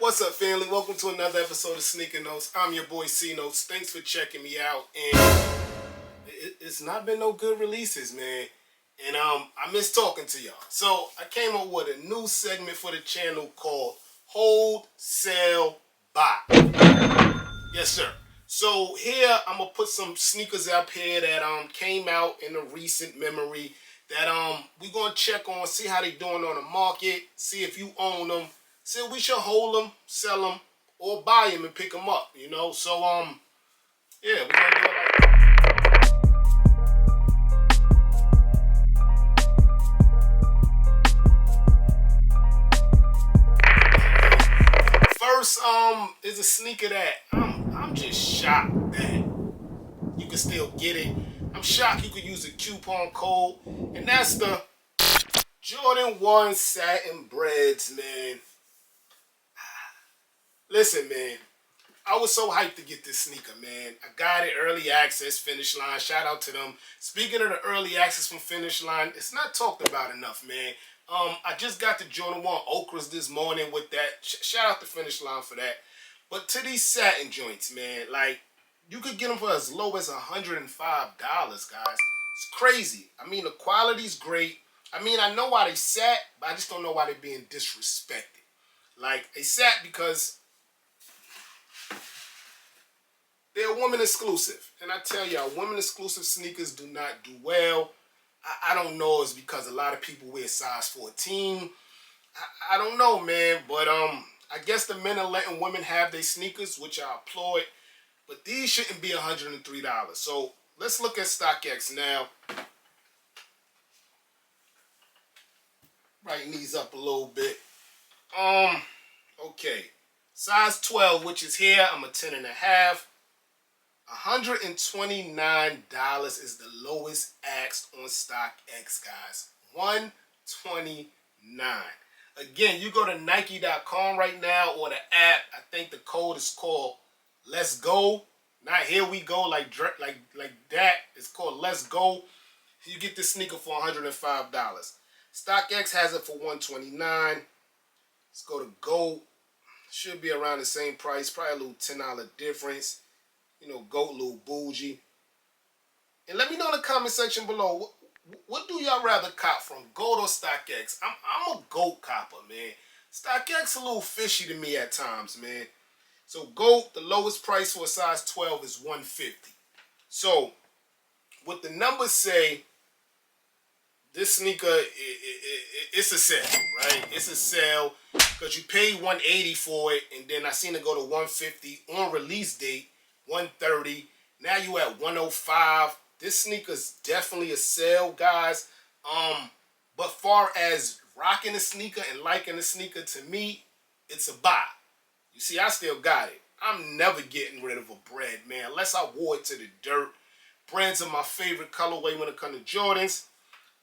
What's up, family? Welcome to another episode of Sneaker Notes. I'm your boy C Notes. Thanks for checking me out. And it's not been no good releases, man. And I miss talking to y'all. So I came up with a new segment for the channel called Hold, Sell, Buy. Yes, sir. So here I'm gonna put some sneakers up here that came out in a recent memory that we gonna check on, see how they doing on the market, see if you own them, see if we should hold them, sell them, or buy them and pick them up. You know. So yeah, we're gonna do it like that. First, is a sneaker that I'm just shocked that you can still get it. I'm shocked you could use a coupon code, and that's the Jordan 1 Satin Breads, man. Listen, man, I was so hyped to get this sneaker, man. I got it early access, Finish Line. Shout out to them. Speaking of the early access from Finish Line, it's not talked about enough, man. I just got the Jordan 1 Okras this morning with that. Shout out to Finish Line for that. But to these satin joints, man, like, you could get them for as low as $105, guys. It's crazy. I mean, the quality's great. I mean, I know why they sat, but I just don't know why they're being disrespected. Like, they sat because they're women exclusive. And I tell y'all, women exclusive sneakers do not do well. I don't know, it's because a lot of people wear size 14. I don't know, man, but I guess the men are letting women have their sneakers, which I applaud. But these shouldn't be $103. So let's look at StockX now. Brighten these up a little bit. Okay. Size 12, which is here. I'm a 10.5. $129 is the lowest asked on StockX, guys. $129. Again, you go to Nike.com right now or the app. I think the code is called Let's Go. Not Here We Go like that. It's called Let's Go. You get this sneaker for $105. StockX has it for $129. Let's go to GOAT. Should be around the same price. Probably a little $10 difference. You know, GOAT, little bougie. And let me know in the comment section below, what do y'all rather cop from, GOAT or StockX? I'm a GOAT copper, man. StockX a little fishy to me at times, man. So GOAT, the lowest price for a size 12 is $150. So what the numbers say, this sneaker, it's a sale, right? It's a sale because you paid $180 for it, and then I seen it go to $150 on release date. $130. Now you at $105. This sneaker's definitely a sale, guys. But far as rocking a sneaker and liking a sneaker, to me, it's a buy. You see, I still got it. I'm never getting rid of a bread, man, unless I wore it to the dirt. Breads are my favorite colorway when it comes to Jordans.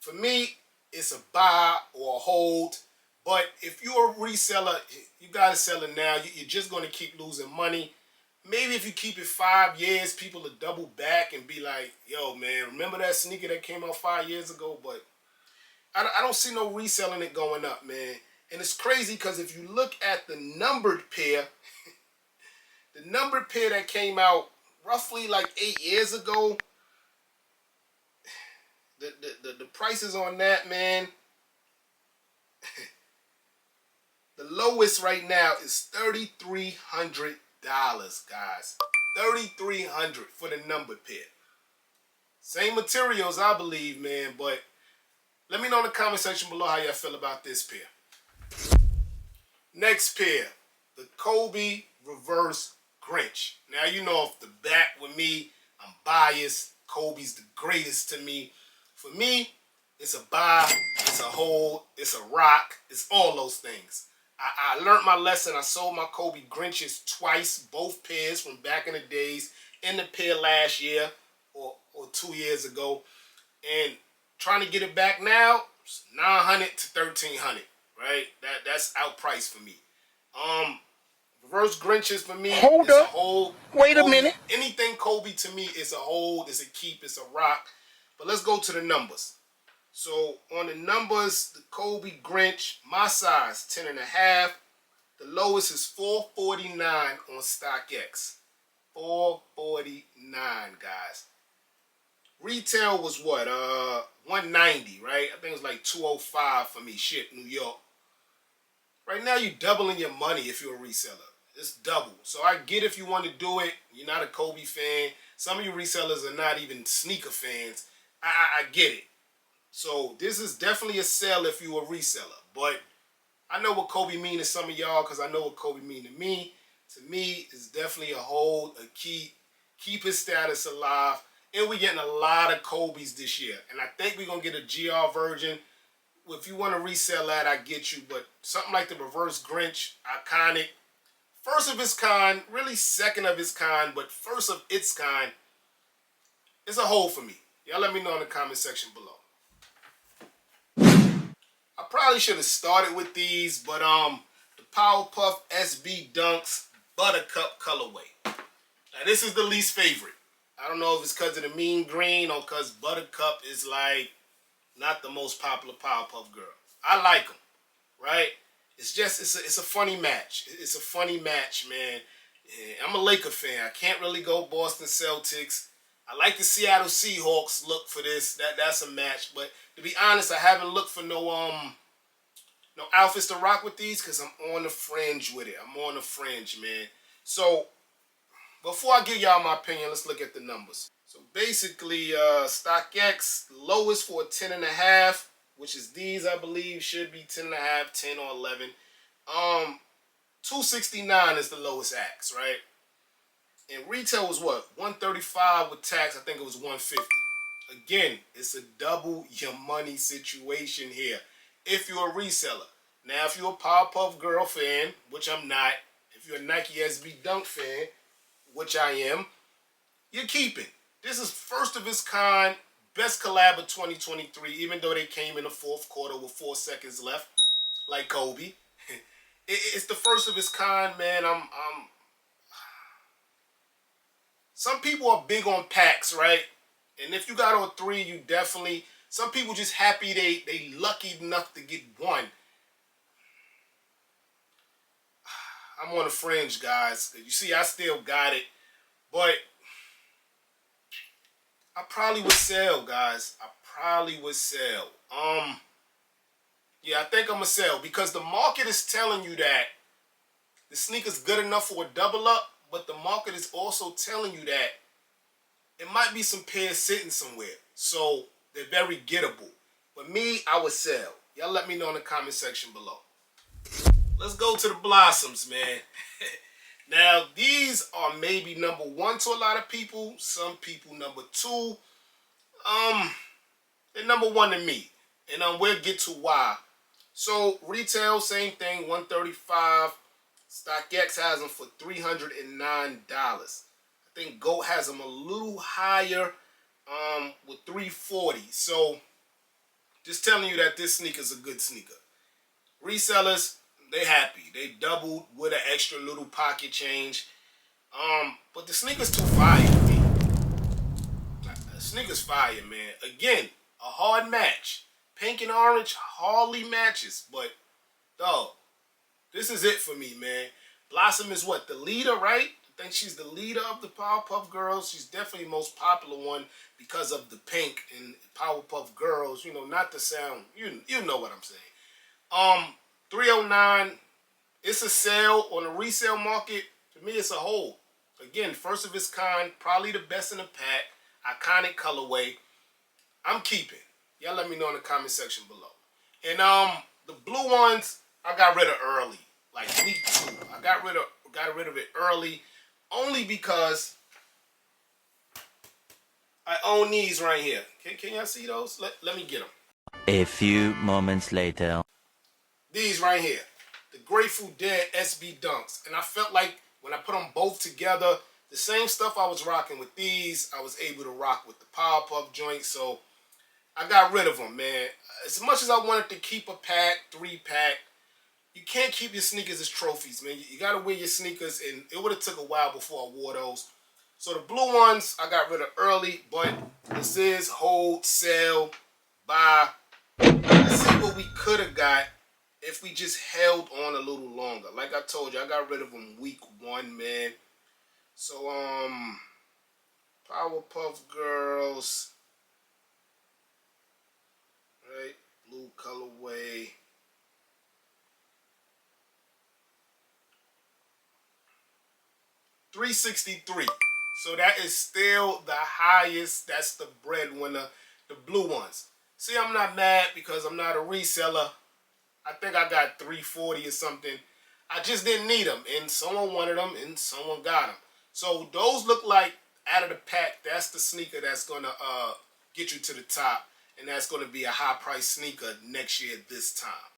For me, it's a buy or a hold. But if you're a reseller, you gotta sell it now. You're just gonna keep losing money. Maybe if you keep it 5 years, people will double back and be like, yo, man, remember that sneaker that came out 5 years ago? But I don't see no reselling it going up, man. And it's crazy because if you look at the numbered pair, the numbered pair that came out roughly like 8 years ago, the prices on that, man, the lowest right now is $3,300. Guys, $3,300 for the numbered pair. Same materials, I believe, man. But let me know in the comment section below how y'all feel about this pair. Next pair, the Kobe Reverse Grinch. Now you know off the bat with me, I'm biased. Kobe's the greatest to me. For me, it's a buy, it's a hold, it's a rock, it's all those things. I learned my lesson. I sold my Kobe Grinches twice, both pairs from back in the days, in the pair last year or 2 years ago. And trying to get it back now, it's $900 to $1,300, right? That's outpriced for me. Reverse Grinches for me is a hold. Wait a minute. Anything Kobe to me is a hold, is a keep, it's a rock. But let's go to the numbers. So on the numbers, the Kobe Grinch, my size, 10.5. The lowest is $4.49 on StockX. $4.49, guys. Retail was what? $190, right? I think it was like $205 for me. Shit, New York. Right now, you're doubling your money if you're a reseller. It's double. So I get if you want to do it. You're not a Kobe fan. Some of you resellers are not even sneaker fans. I get it. So this is definitely a sell if you're a reseller. But I know what Kobe mean to some of y'all because I know what Kobe mean to me. To me, it's definitely a hold, a keep his status alive. And we're getting a lot of Kobe's this year. And I think we're going to get a GR version. If you want to resell that, I get you. But something like the reverse Grinch, iconic. First of its kind, really second of its kind, but first of its kind, it's a hold for me. Y'all let me know in the comment section below. I probably should have started with these, but the Powerpuff SB Dunks Buttercup colorway. Now this is the least favorite. I don't know if it's because of the mean green or because Buttercup is like not the most popular Powerpuff girl. I like them, right? It's just, it's a funny match. It's a funny match, man. Yeah, I'm a Laker fan. I can't really go Boston Celtics. I like the Seattle Seahawks look for this. That's a match. But to be honest, I haven't looked for no outfits to rock with these because I'm on the fringe with it. I'm on the fringe, man. So before I give y'all my opinion, let's look at the numbers. So basically, StockX lowest for a 10.5, which is these, I believe, should be 10.5, 10 or 11. 269 is the lowest axe, right? And retail was what? 135 with tax. I think it was 150. Again, it's a double your money situation here. If you're a reseller. Now, if you're a Powerpuff Girl fan, which I'm not. If you're a Nike SB Dunk fan, which I am, you're keeping. This is first of its kind, best collab of 2023, even though they came in the fourth quarter with 4 seconds left, like Kobe. It's the first of its kind, man. Some people are big on packs, right? And if you got on 3, you definitely, some people just happy they lucky enough to get 1. I'm on the fringe, guys. You see, I still got it. But I probably would sell, guys. I probably would sell. Yeah, I think I'm going to sell because the market is telling you that the sneaker's good enough for a double up, but the market is also telling you that it might be some pairs sitting somewhere. So they're very gettable. But me, I would sell. Y'all let me know in the comment section below. Let's go to the Blossoms, man. Now, these are maybe number 1 to a lot of people. Some people number 2. They're number 1 to me. And we'll get to why. So, retail, same thing, $135. StockX has them for $309. I think GOAT has them a little higher with $340. So, just telling you that this sneaker is a good sneaker. Resellers, they happy. They doubled with an extra little pocket change. But the sneaker's too fire to me. The sneaker's fire, man. Again, a hard match. Pink and orange hardly matches. But, dog, this is it for me, man. Blossom is what? The leader, right? I think she's the leader of the Powerpuff Girls. She's definitely the most popular one because of the pink and Powerpuff Girls. You know, not the sound. You know what I'm saying. 309, it's a sale on the resale market. To me, it's a hold. Again, first of its kind, probably the best in the pack. Iconic colorway. I'm keeping. Y'all let me know in the comment section below. And the blue ones, I got rid of early. Like week 2. I got rid of it early. Only because I own these right here. Can y'all see those? Let me get them. A few moments later. These right here, the Grateful Dead SB Dunks. And I felt like when I put them both together, the same stuff I was rocking with these, I was able to rock with the Powerpuff joint. So I got rid of them, man. As much as I wanted to keep a pack, 3-pack, you can't keep your sneakers as trophies, man. You got to wear your sneakers, and it would have took a while before I wore those. So the blue ones, I got rid of early, but this is hold, sell, buy. Let's see what we could have got if we just held on a little longer. Like I told you, I got rid of them week 1, man. So, Powerpuff Girls, right? Blue colorway. $363. So that is still the highest. That's the breadwinner, the blue ones. See, I'm not mad because I'm not a reseller. I think I got 340 or something. I just didn't need them, and someone wanted them, and someone got them. So those look like out of the pack. That's the sneaker that's gonna get you to the top, and that's gonna be a high price sneaker next year this time.